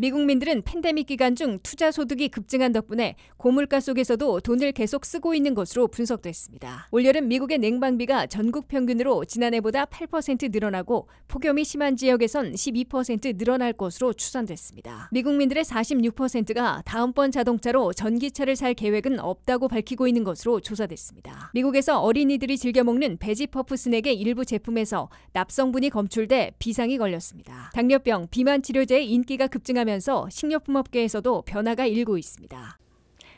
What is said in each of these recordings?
미국민들은 팬데믹 기간 중 투자 소득이 급증한 덕분에 고물가 속에서도 돈을 계속 쓰고 있는 것으로 분석됐습니다. 올여름 미국의 냉방비가 전국 평균으로 지난해보다 8% 늘어나고 폭염이 심한 지역에선 12% 늘어날 것으로 추산됐습니다. 미국민들의 46%가 다음번 자동차로 전기차를 살 계획은 없다고 밝히고 있는 것으로 조사됐습니다. 미국에서 어린이들이 즐겨 먹는 베지 퍼프 스낵의 일부 제품에서 납성분이 검출돼 비상이 걸렸습니다. 당뇨병, 비만 치료제의 인기가 급증하면서 식료품업계에서도 변화가 일고 있습니다.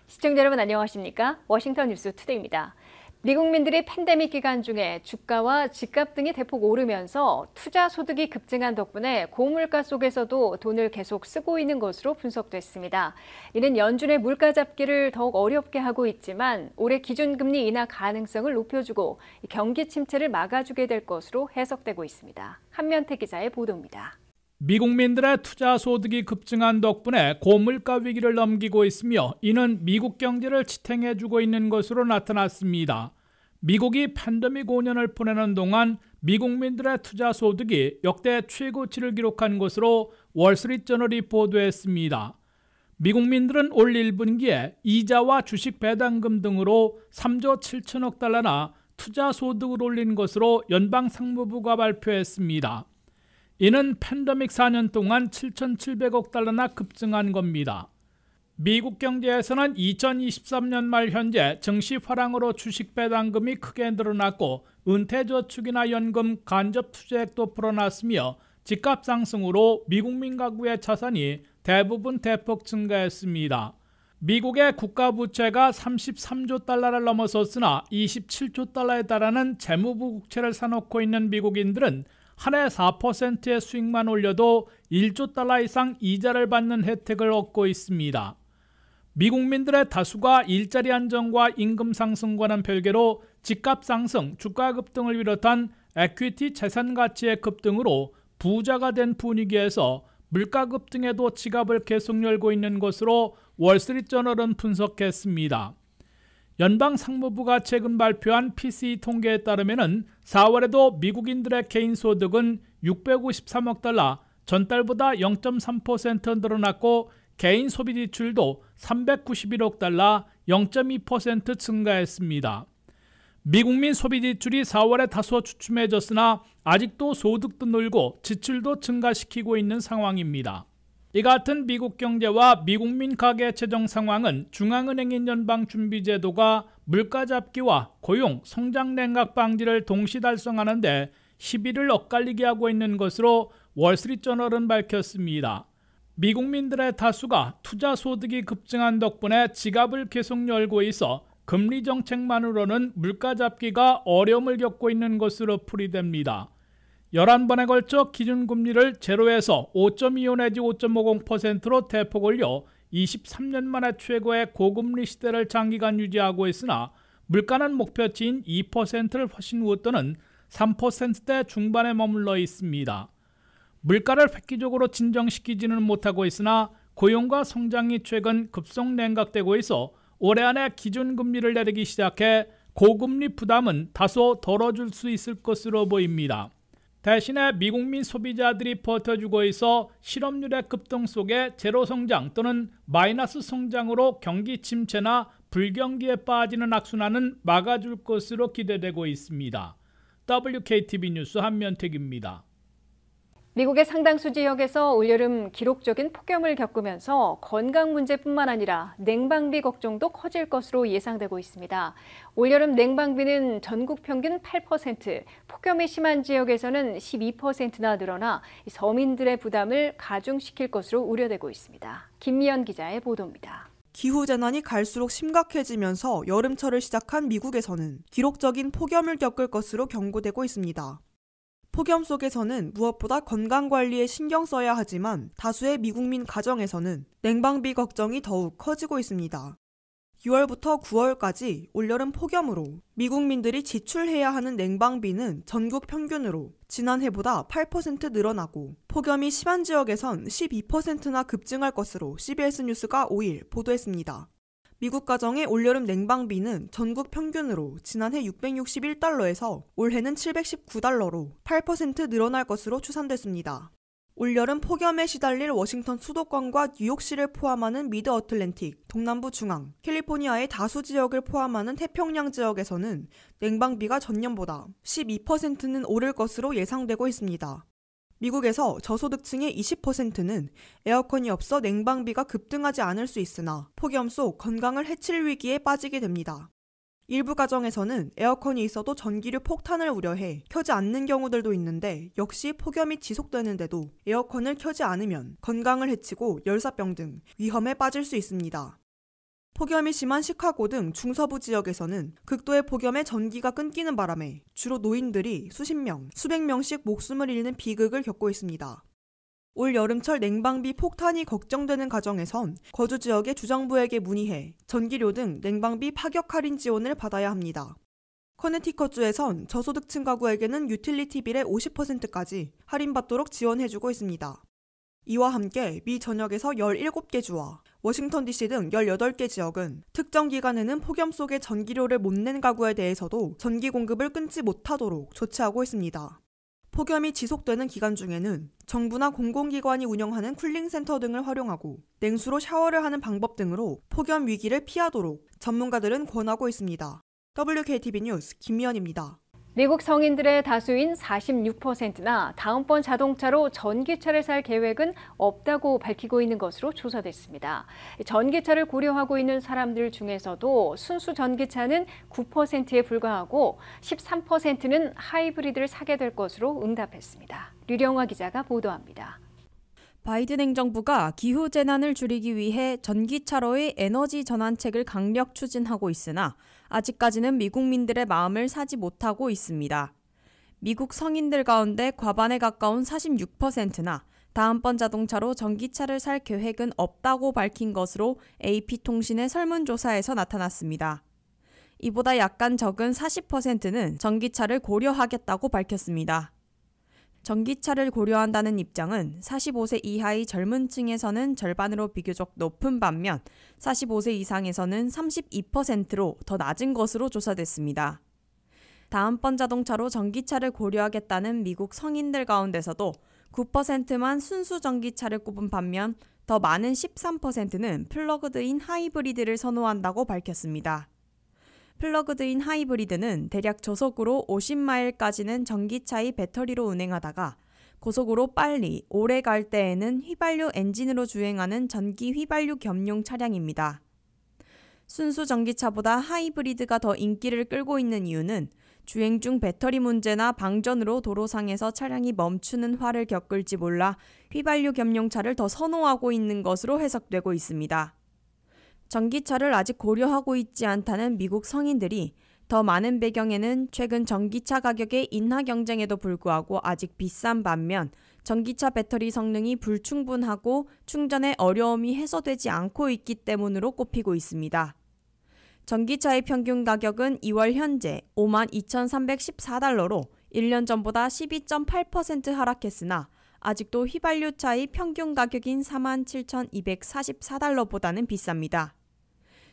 시청자 여러분 안녕하십니까? 워싱턴 뉴스 투데이입니다. 미국민들이 팬데믹 기간 중에 주가와 집값 등이 대폭 오르면서 투자 소득이 급증한 덕분에 고물가 속에서도 돈을 계속 쓰고 있는 것으로 분석됐습니다. 이는 연준의 물가 잡기를 더욱 어렵게 하고 있지만 올해 기준금리 인하 가능성을 높여주고 경기 침체를 막아주게 될 것으로 해석되고 있습니다. 한면태 기자의 보도입니다. 미국민들의 투자 소득이 급증한 덕분에 고물가 위기를 넘기고 있으며 이는 미국 경제를 지탱해주고 있는 것으로 나타났습니다. 미국이 팬데믹 5년을 보내는 동안 미국민들의 투자 소득이 역대 최고치를 기록한 것으로 월스트리트저널이 보도했습니다. 미국민들은 올 1분기에 이자와 주식 배당금 등으로 3조 7천억 달러나 투자 소득을 올린 것으로 연방상무부가 발표했습니다. 이는 팬데믹 4년 동안 7,700억 달러나 급증한 겁니다. 미국 경제에서는 2023년 말 현재 증시 화랑으로 주식 배당금이 크게 늘어났고 은퇴저축이나 연금 간접 투자액도 불어났으며 집값 상승으로 미국민 가구의 자산이 대부분 대폭 증가했습니다. 미국의 국가부채가 33조 달러를 넘어섰으나 27조 달러에 달하는 재무부 국채를 사놓고 있는 미국인들은 한 해 4%의 수익만 올려도 1조 달러 이상 이자를 받는 혜택을 얻고 있습니다. 미국민들의 다수가 일자리 안정과 임금 상승과는 별개로 집값 상승, 주가 급등을 비롯한 에퀴티 자산 가치의 급등으로 부자가 된 분위기에서 물가 급등에도 지갑을 계속 열고 있는 것으로 월스트리트저널은 분석했습니다. 연방상무부가 최근 발표한 PCE 통계에 따르면 4월에도 미국인들의 개인 소득은 653억 달러, 전달보다 0.3% 늘어났고 개인 소비 지출도 391억 달러, 0.2% 증가했습니다. 미국민 소비 지출이 4월에 다소 주춤해졌으나 아직도 소득도 늘고 지출도 증가시키고 있는 상황입니다. 이 같은 미국 경제와 미국민 가계 재정 상황은 중앙은행인 연방준비제도가 물가 잡기와 고용, 성장 냉각 방지를 동시 달성하는 데 시비를 엇갈리게 하고 있는 것으로 월스트리트저널은 밝혔습니다. 미국민들의 다수가 투자 소득이 급증한 덕분에 지갑을 계속 열고 있어 금리 정책만으로는 물가 잡기가 어려움을 겪고 있는 것으로 풀이됩니다. 11번에 걸쳐 기준금리를 제로에서 5.25 내지 5.50%로 대폭 올려 23년 만에 최고의 고금리 시대를 장기간 유지하고 있으나 물가는 목표치인 2%를 훨씬 웃도는 3%대 중반에 머물러 있습니다. 물가를 획기적으로 진정시키지는 못하고 있으나 고용과 성장이 최근 급속 냉각되고 있어 올해 안에 기준금리를 내리기 시작해 고금리 부담은 다소 덜어줄 수 있을 것으로 보입니다. 대신에 미국민 소비자들이 버텨주고 있어 실업률의 급등 속에 제로 성장 또는 마이너스 성장으로 경기 침체나 불경기에 빠지는 악순환은 막아줄 것으로 기대되고 있습니다. WKTV 뉴스 한면택입니다. 미국의 상당수 지역에서 올여름 기록적인 폭염을 겪으면서 건강 문제뿐만 아니라 냉방비 걱정도 커질 것으로 예상되고 있습니다. 올여름 냉방비는 전국 평균 8%, 폭염이 심한 지역에서는 12%나 늘어나 서민들의 부담을 가중시킬 것으로 우려되고 있습니다. 김미연 기자의 보도입니다. 기후재난이 갈수록 심각해지면서 여름철을 시작한 미국에서는 기록적인 폭염을 겪을 것으로 경고되고 있습니다. 폭염 속에서는 무엇보다 건강관리에 신경 써야 하지만 다수의 미국민 가정에서는 냉방비 걱정이 더욱 커지고 있습니다. 6월부터 9월까지 올여름 폭염으로 미국민들이 지출해야 하는 냉방비는 전국 평균으로 지난해보다 8% 늘어나고 폭염이 심한 지역에선 12%나 급증할 것으로 CBS 뉴스가 5일 보도했습니다. 미국 가정의 올여름 냉방비는 전국 평균으로 지난해 661달러에서 올해는 719달러로 8% 늘어날 것으로 추산됐습니다. 올여름 폭염에 시달릴 워싱턴 수도권과 뉴욕시를 포함하는 미드 어틀랜틱, 동남부 중앙, 캘리포니아의 다수 지역을 포함하는 태평양 지역에서는 냉방비가 전년보다 12%는 오를 것으로 예상되고 있습니다. 미국에서 저소득층의 20%는 에어컨이 없어 냉방비가 급등하지 않을 수 있으나 폭염 속 건강을 해칠 위기에 빠지게 됩니다. 일부 가정에서는 에어컨이 있어도 전기료 폭탄을 우려해 켜지 않는 경우들도 있는데 역시 폭염이 지속되는데도 에어컨을 켜지 않으면 건강을 해치고 열사병 등 위험에 빠질 수 있습니다. 폭염이 심한 시카고 등 중서부 지역에서는 극도의 폭염에 전기가 끊기는 바람에 주로 노인들이 수십 명, 수백 명씩 목숨을 잃는 비극을 겪고 있습니다. 올 여름철 냉방비 폭탄이 걱정되는 가정에선 거주 지역의 주정부에게 문의해 전기료 등 냉방비 파격 할인 지원을 받아야 합니다. 커네티컷주에선 저소득층 가구에게는 유틸리티 빌의 50%까지 할인받도록 지원해주고 있습니다. 이와 함께 미 전역에서 17개 주와 워싱턴 DC 등 18개 지역은 특정 기간에는 폭염 속에 전기료를 못 낸 가구에 대해서도 전기 공급을 끊지 못하도록 조치하고 있습니다. 폭염이 지속되는 기간 중에는 정부나 공공기관이 운영하는 쿨링센터 등을 활용하고 냉수로 샤워를 하는 방법 등으로 폭염 위기를 피하도록 전문가들은 권하고 있습니다. WKTV 뉴스 김미연입니다. 미국 성인들의 다수인 46%나 다음번 자동차로 전기차를 살 계획은 없다고 밝히고 있는 것으로 조사됐습니다. 전기차를 고려하고 있는 사람들 중에서도 순수 전기차는 9%에 불과하고 13%는 하이브리드를 사게 될 것으로 응답했습니다. 류령화 기자가 보도합니다. 바이든 행정부가 기후재난을 줄이기 위해 전기차로의 에너지 전환책을 강력 추진하고 있으나 아직까지는 미국민들의 마음을 사지 못하고 있습니다. 미국 성인들 가운데 과반에 가까운 46%나 다음번 자동차로 전기차를 살 계획은 없다고 밝힌 것으로 AP통신의 설문조사에서 나타났습니다. 이보다 약간 적은 40%는 전기차를 고려하겠다고 밝혔습니다. 전기차를 고려한다는 입장은 45세 이하의 젊은 층에서는 절반으로 비교적 높은 반면 45세 이상에서는 32%로 더 낮은 것으로 조사됐습니다. 다음번 자동차로 전기차를 고려하겠다는 미국 성인들 가운데서도 9%만 순수 전기차를 꼽은 반면 더 많은 13%는 플러그드인 하이브리드를 선호한다고 밝혔습니다. 플러그드인 하이브리드는 대략 저속으로 50마일까지는 전기차의 배터리로 운행하다가 고속으로 빨리, 오래 갈 때에는 휘발유 엔진으로 주행하는 전기 휘발유 겸용 차량입니다. 순수 전기차보다 하이브리드가 더 인기를 끌고 있는 이유는 주행 중 배터리 문제나 방전으로 도로상에서 차량이 멈추는 화를 겪을지 몰라 휘발유 겸용차를 더 선호하고 있는 것으로 해석되고 있습니다. 전기차를 아직 고려하고 있지 않다는 미국 성인들이 더 많은 배경에는 최근 전기차 가격의 인하 경쟁에도 불구하고 아직 비싼 반면 전기차 배터리 성능이 불충분하고 충전에 어려움이 해소되지 않고 있기 때문으로 꼽히고 있습니다. 전기차의 평균 가격은 2월 현재 52,314달러로 1년 전보다 12.8% 하락했으나 아직도 휘발유차의 평균 가격인 47,244달러보다는 비쌉니다.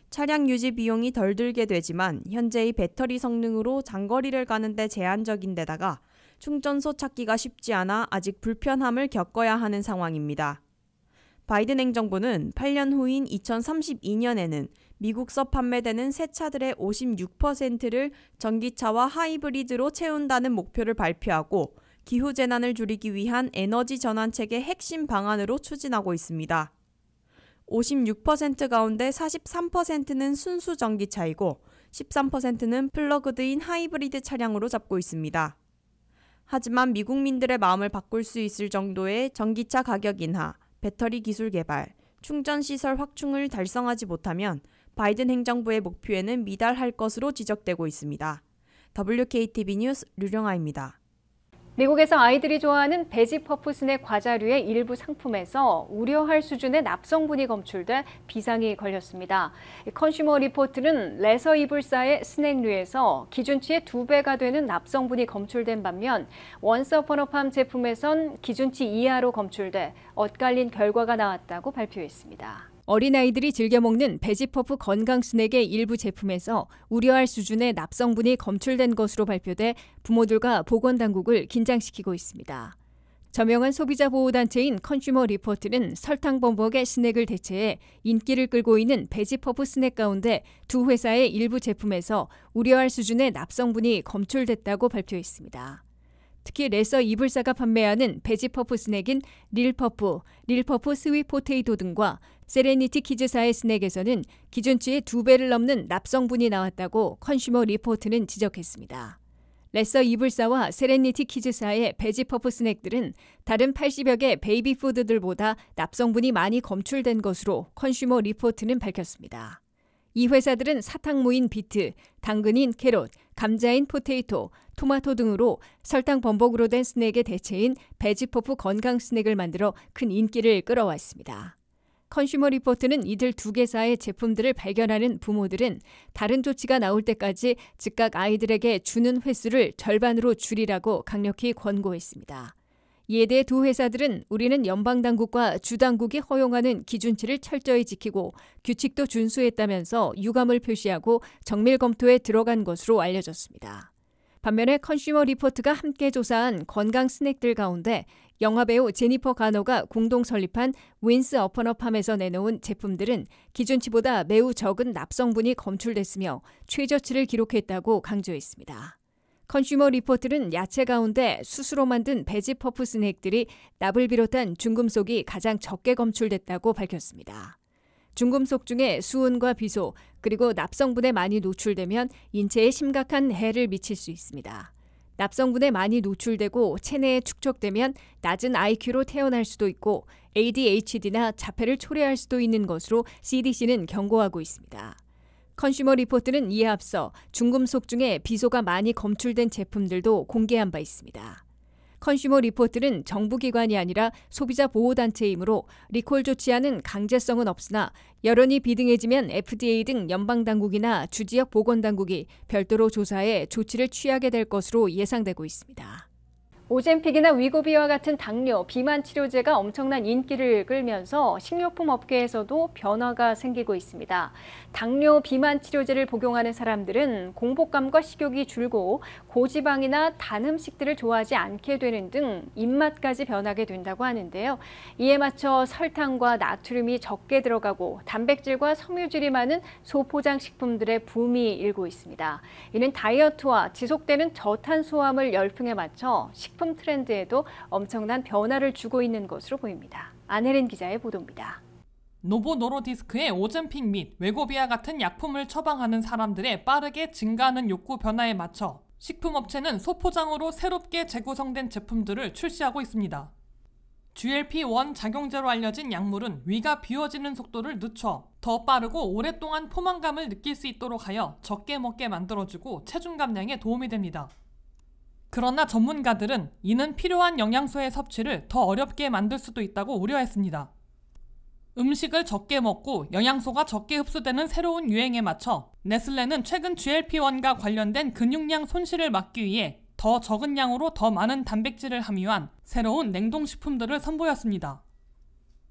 차량 유지 비용이 덜 들게 되지만 현재의 배터리 성능으로 장거리를 가는데 제한적인 데다가 충전소 찾기가 쉽지 않아 아직 불편함을 겪어야 하는 상황입니다. 바이든 행정부는 8년 후인 2032년에는 미국서 판매되는 새 차들의 56%를 전기차와 하이브리드로 채운다는 목표를 발표하고 기후재난을 줄이기 위한 에너지 전환책의 핵심 방안으로 추진하고 있습니다. 56% 가운데 43%는 순수 전기차이고 13%는 플러그드인 하이브리드 차량으로 잡고 있습니다. 하지만 미국민들의 마음을 바꿀 수 있을 정도의 전기차 가격 인하, 배터리 기술 개발, 충전 시설 확충을 달성하지 못하면 바이든 행정부의 목표에는 미달할 것으로 지적되고 있습니다. WKTV 뉴스 류령아입니다. 미국에서 아이들이 좋아하는 베지 퍼프 스낵 과자류의 일부 상품에서 우려할 수준의 납성분이 검출돼 비상이 걸렸습니다. 컨슈머 리포트는 레서 이불사의 스낵류에서 기준치의 2배가 되는 납성분이 검출된 반면 원스 어폰 어 팜 제품에선 기준치 이하로 검출돼 엇갈린 결과가 나왔다고 발표했습니다. 어린아이들이 즐겨 먹는 베지퍼프 건강 스낵의 일부 제품에서 우려할 수준의 납성분이 검출된 것으로 발표돼 부모들과 보건당국을 긴장시키고 있습니다. 저명한 소비자 보호단체인 컨슈머 리포트는 설탕 범벅의 스낵을 대체해 인기를 끌고 있는 베지퍼프 스낵 가운데 두 회사의 일부 제품에서 우려할 수준의 납성분이 검출됐다고 발표했습니다. 특히 레서 이불사가 판매하는 베지퍼프 스낵인 릴퍼프 스윗 포테이토 등과 세레니티 키즈사의 스낵에서는 기준치의 2배를 넘는 납성분이 나왔다고 컨슈머 리포트는 지적했습니다. 레서 이불사와 세레니티 키즈사의 베지퍼프 스낵들은 다른 80여 개 베이비 푸드들보다 납성분이 많이 검출된 것으로 컨슈머 리포트는 밝혔습니다. 이 회사들은 사탕무인 비트, 당근인 캐롯, 감자인 포테이토, 토마토 등으로 설탕 범벅으로 된 스낵의 대체인 베지퍼프 건강 스낵을 만들어 큰 인기를 끌어왔습니다. 컨슈머 리포트는 이들 두 개사의 제품들을 발견하는 부모들은 다른 조치가 나올 때까지 즉각 아이들에게 주는 횟수를 절반으로 줄이라고 강력히 권고했습니다. 이에 대해 두 회사들은 우리는 연방당국과 주당국이 허용하는 기준치를 철저히 지키고 규칙도 준수했다면서 유감을 표시하고 정밀 검토에 들어간 것으로 알려졌습니다. 반면에 컨슈머 리포트가 함께 조사한 건강 스낵들 가운데 영화배우 제니퍼 가너가 공동 설립한 윈스 어폰 어 팜에서 내놓은 제품들은 기준치보다 매우 적은 납성분이 검출됐으며 최저치를 기록했다고 강조했습니다. 컨슈머 리포트는 야채 가운데 수수로 만든 베지퍼프 스낵들이 납을 비롯한 중금속이 가장 적게 검출됐다고 밝혔습니다. 중금속 중에 수은과 비소 그리고 납성분에 많이 노출되면 인체에 심각한 해를 미칠 수 있습니다. 납성분에 많이 노출되고 체내에 축적되면 낮은 IQ로 태어날 수도 있고 ADHD나 자폐를 초래할 수도 있는 것으로 CDC는 경고하고 있습니다. 컨슈머 리포트는 이에 앞서 중금속 중에 비소가 많이 검출된 제품들도 공개한 바 있습니다. 컨슈머 리포트는 정부기관이 아니라 소비자 보호단체이므로 리콜 조치하는 강제성은 없으나 여론이 비등해지면 FDA 등 연방당국이나 주지역 보건당국이 별도로 조사해 조치를 취하게 될 것으로 예상되고 있습니다. 오젬픽이나 위고비와 같은 당뇨, 비만 치료제가 엄청난 인기를 끌면서 식료품 업계에서도 변화가 생기고 있습니다. 당뇨, 비만 치료제를 복용하는 사람들은 공복감과 식욕이 줄고 고지방이나 단 음식들을 좋아하지 않게 되는 등 입맛까지 변하게 된다고 하는데요. 이에 맞춰 설탕과 나트륨이 적게 들어가고 단백질과 섬유질이 많은 소포장 식품들의 붐이 일고 있습니다. 이는 다이어트와 지속되는 저탄수화물 열풍에 맞춰 식품 트렌드에도 엄청난 변화를 주고 있는 것으로 보입니다. 안혜린 기자의 보도입니다. 노보 노르디스크의 오젬픽 및 웨고비아 같은 약품을 처방하는 사람들의 빠르게 증가하는 욕구 변화에 맞춰 식품업체는 소포장으로 새롭게 재구성된 제품들을 출시하고 있습니다. GLP-1 작용제로 알려진 약물은 위가 비워지는 속도를 늦춰 더 빠르고 오랫동안 포만감을 느낄 수 있도록 하여 적게 먹게 만들어주고 체중 감량에 도움이 됩니다. 그러나 전문가들은 이는 필요한 영양소의 섭취를 더 어렵게 만들 수도 있다고 우려했습니다. 음식을 적게 먹고 영양소가 적게 흡수되는 새로운 유행에 맞춰 네슬레는 최근 GLP-1과 관련된 근육량 손실을 막기 위해 더 적은 양으로 더 많은 단백질을 함유한 새로운 냉동식품들을 선보였습니다.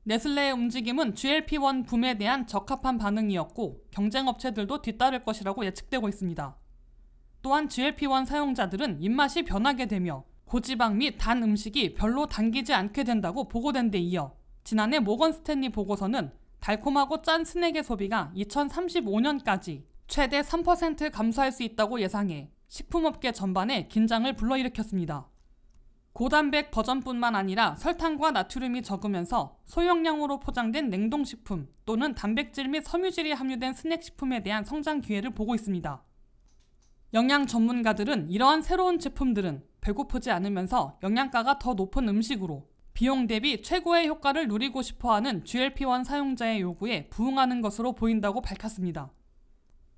네슬레의 움직임은 GLP-1 붐에 대한 적합한 반응이었고 경쟁업체들도 뒤따를 것이라고 예측되고 있습니다. 또한 GLP-1 사용자들은 입맛이 변하게 되며 고지방 및 단 음식이 별로 당기지 않게 된다고 보고된 데 이어 지난해 모건 스탠리 보고서는 달콤하고 짠 스낵의 소비가 2035년까지 최대 3% 감소할 수 있다고 예상해 식품업계 전반에 긴장을 불러일으켰습니다. 고단백 버전뿐만 아니라 설탕과 나트륨이 적으면서 소용량으로 포장된 냉동식품 또는 단백질 및 섬유질이 함유된 스낵식품에 대한 성장 기회를 보고 있습니다. 영양 전문가들은 이러한 새로운 제품들은 배고프지 않으면서 영양가가 더 높은 음식으로 비용 대비 최고의 효과를 누리고 싶어하는 GLP-1 사용자의 요구에 부응하는 것으로 보인다고 밝혔습니다.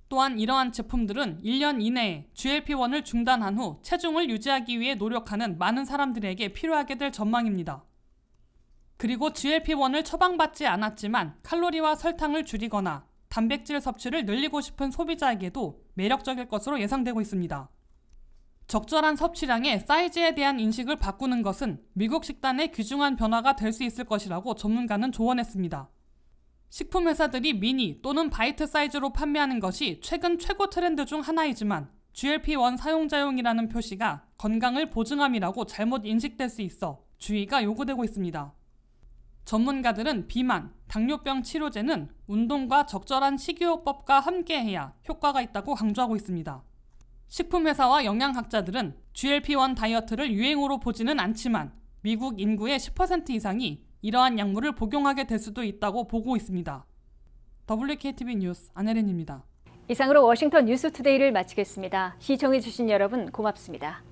또한 이러한 제품들은 1년 이내에 GLP-1을 중단한 후 체중을 유지하기 위해 노력하는 많은 사람들에게 필요하게 될 전망입니다. 그리고 GLP-1을 처방받지 않았지만 칼로리와 설탕을 줄이거나 단백질 섭취를 늘리고 싶은 소비자에게도 매력적일 것으로 예상되고 있습니다. 적절한 섭취량의 사이즈에 대한 인식을 바꾸는 것은 미국 식단의 귀중한 변화가 될 수 있을 것이라고 전문가는 조언했습니다. 식품 회사들이 미니 또는 바이트 사이즈로 판매하는 것이 최근 최고 트렌드 중 하나이지만 GLP-1 사용자용이라는 표시가 건강을 보증함이라고 잘못 인식될 수 있어 주의가 요구되고 있습니다. 전문가들은 비만, 당뇨병 치료제는 운동과 적절한 식이요법과 함께해야 효과가 있다고 강조하고 있습니다. 식품회사와 영양학자들은 GLP-1 다이어트를 유행으로 보지는 않지만 미국 인구의 10% 이상이 이러한 약물을 복용하게 될 수도 있다고 보고 있습니다. WKTV 뉴스 안혜린입니다. 이상으로 워싱턴 뉴스투데이를 마치겠습니다. 시청해주신 여러분 고맙습니다.